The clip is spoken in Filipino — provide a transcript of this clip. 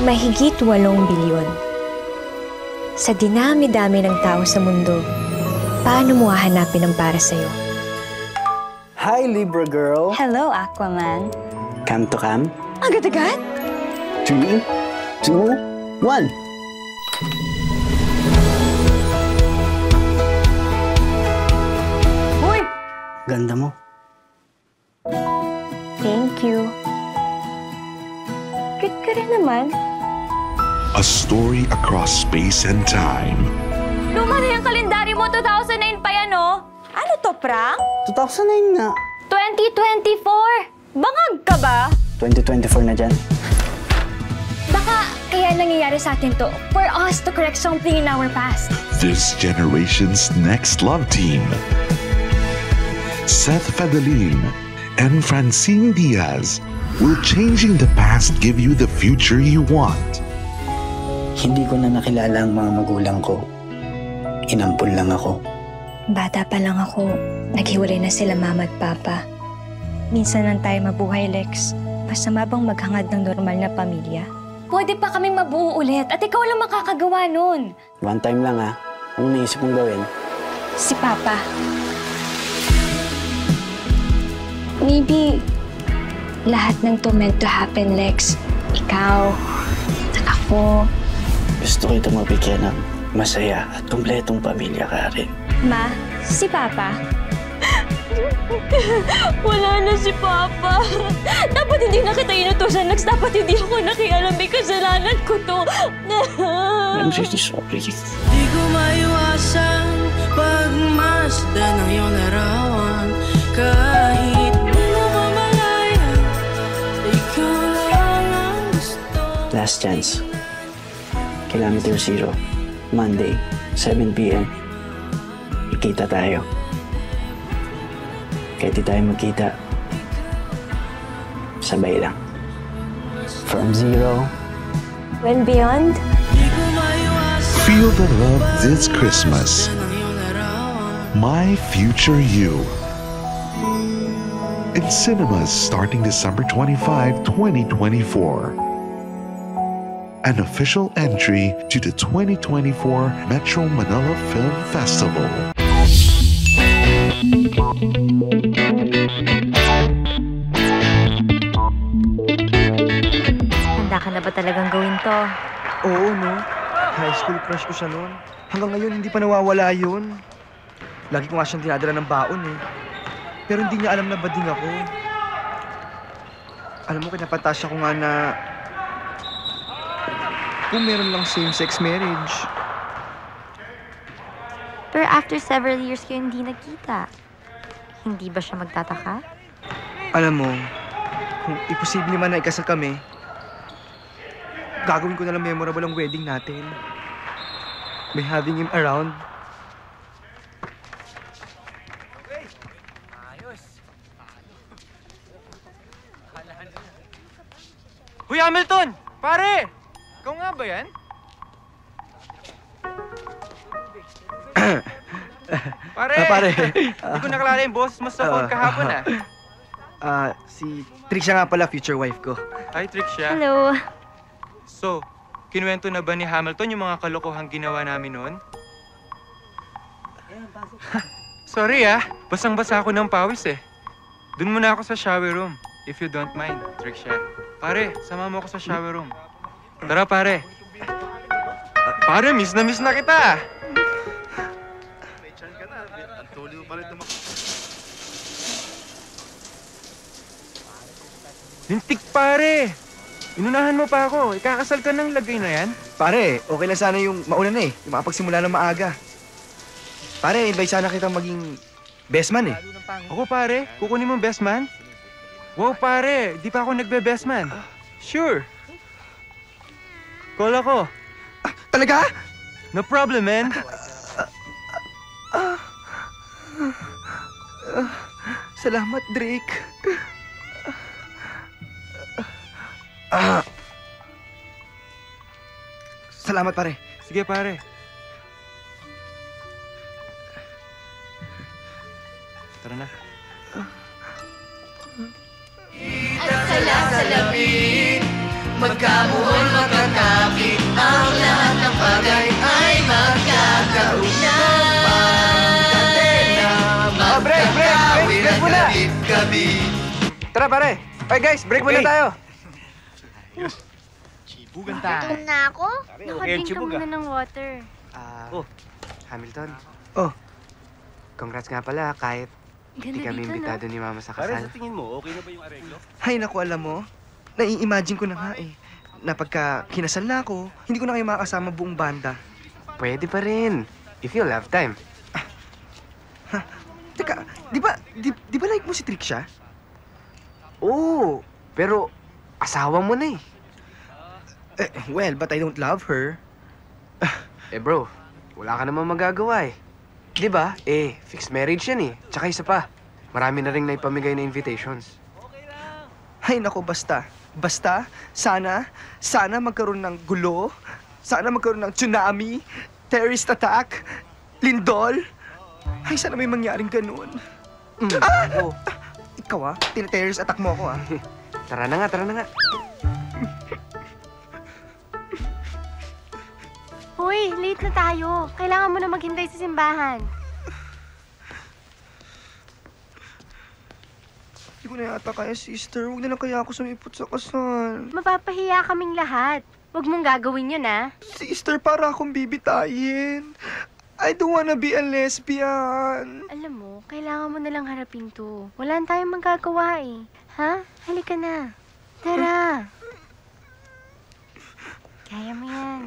mahigit 8 bilyon. Sa dinami-dami ng tao sa mundo, paano mo hahanapin ang para sa'yo? Hi, Libra girl. Hello, Aquaman. Come to come. Agad-agad? 3, 2, 1. Uy! Ganda mo. Thank you. Cute ka rin naman. A story across space and time. Luma na yung kalendaryo mo, 2009 pa yan, oh. Ano to, prank? 2009 nga. 2024! Bangag ka ba? 2024 na dyan. Baka kaya nangyayari sa atin to for us to correct something in our past. This generation's next love team. Seth Fadalin and Francine Diaz will changing the past give you the future you want. Hindi ko na nakilala ang mga magulang ko. Inampun lang ako. Bata pa lang ako, naghiwalay na sila mama at papa. Minsan lang tayo mabuhay, Lex. Masama bang maghangad ng normal na pamilya? Pwede pa kaming mabuo ulit at ikaw lang makakagawa nun. One time lang ha. Anong naisip mong gawin? Si Papa. Maybe lahat ng to meant to happen, Lex. Ikaw, at ako. Gusto kita mabigyan ng masaya at kumpletong pamilya ka rin. Ma, si Papa. Wala na si Papa. Dapat hindi na kita inutusan, Lex. Dapat hindi ako nakialam. May kasalanan ko to. I'm really sorry. Di ko maiwasan pagmasdan ng iyong larawan. Kahit di mo mamalayan, ikaw lang ang gusto. Last chance. Kilometer 0. Monday, 7 p.m. Ikita tayo. Kahit di tayo magkita, sabay lang. From 0. When beyond? Feel the love this Christmas. My Future You. In cinemas starting December 25, 2024. An official entry to the 2024 Metro Manila Film Festival. Handa ka na ba talagang gawin to? Oo, no? High school crush ko siya noon. Hanggang ngayon, hindi pa nawawala yun. Lagi ko nga siyang dinadala ng baon eh. Pero hindi niya alam na bading ako. Alam mo, kinapantasya ko nga na kung meron lang same-sex marriage. Pero after several years kayo hindi nagkita, hindi ba siya magtataka? Alam mo, kung imposible man na ikasal kami, gagawin ko na lang memorable ang wedding natin. By having him around. Hoy, Hamilton! Pare! Ikaw nga ba yan? Pare! Pare! Hindi ko nakalala yung boses mo sa phone kahapon Si Trisha nga pala, future wife ko. Hi, Trixia. Hello. So, kinuwento na ba ni Hamilton yung mga kalokohang ginawa namin noon? Sorry basang-basa ako ng pawis eh. Doon muna ako sa shower room, if you don't mind, Trixia. Pare, sama mo ako sa shower room. Tara, pare. Pare, miss na kita. Lintik, pare. Inunahan mo pa ako. Ikakasal ka ng lagay na yan? Pare, okay lang sana yung mauna na eh. Yung makapagsimula ng maaga. Pare, invite sana kitang maging best man eh. Ako, pare? Kukunin mo best man? Wow, pare. Di pa ako nagbe-best man. Sure. Call ako. Talaga? No problem, man. Salamat, Drake. Salamat, pare. Sige, pare. Tara na. At sa salamin, magkabuhol, magkakaroon. bagay ay magkakaroon ng break muna! Tara pare! Hey guys, break muna tayo! Gutom na ako. Nakadrink ka muna ng water. Hamilton. Oh. Congrats nga pala kahit hindi Ganda kami dito, imbitado no? ni Mama sa kasal. Hay naku, alam mo, nai-imagine ko na nga eh, na pagka kinasal na ako, hindi ko na kayo makakasama buong banda. Pwede pa rin. If you'll have time. Teka, di ba like mo si Trixia? Oo, pero asawa mo na eh. Well, but I don't love her. Bro, wala ka namang magagawa eh. Di ba? Fixed marriage yan eh. Tsaka isa pa, marami na rin naipamigay na invitations. Hay naku, basta, sana magkaroon ng gulo, sana magkaroon ng tsunami, terrorist attack, lindol. Ay, sana may mangyaring ganun. Oh. Ikaw tina-terrorist attack mo ako Tara na nga. Hoy, late na tayo. Kailangan mo na maghintay sa simbahan. Hindi ko na yata kaya, sister. Huwag na lang kaya ako sumipot sa kasal. Mapapahiya kaming lahat. Huwag mong gagawin yun, ha? Sister, para akong bibitayin. I don't wanna be a lesbian. Alam mo, kailangan mo na lang harapin to. Wala na tayong magagawa eh. Ha? Halika na. Tara. Kaya mo yan.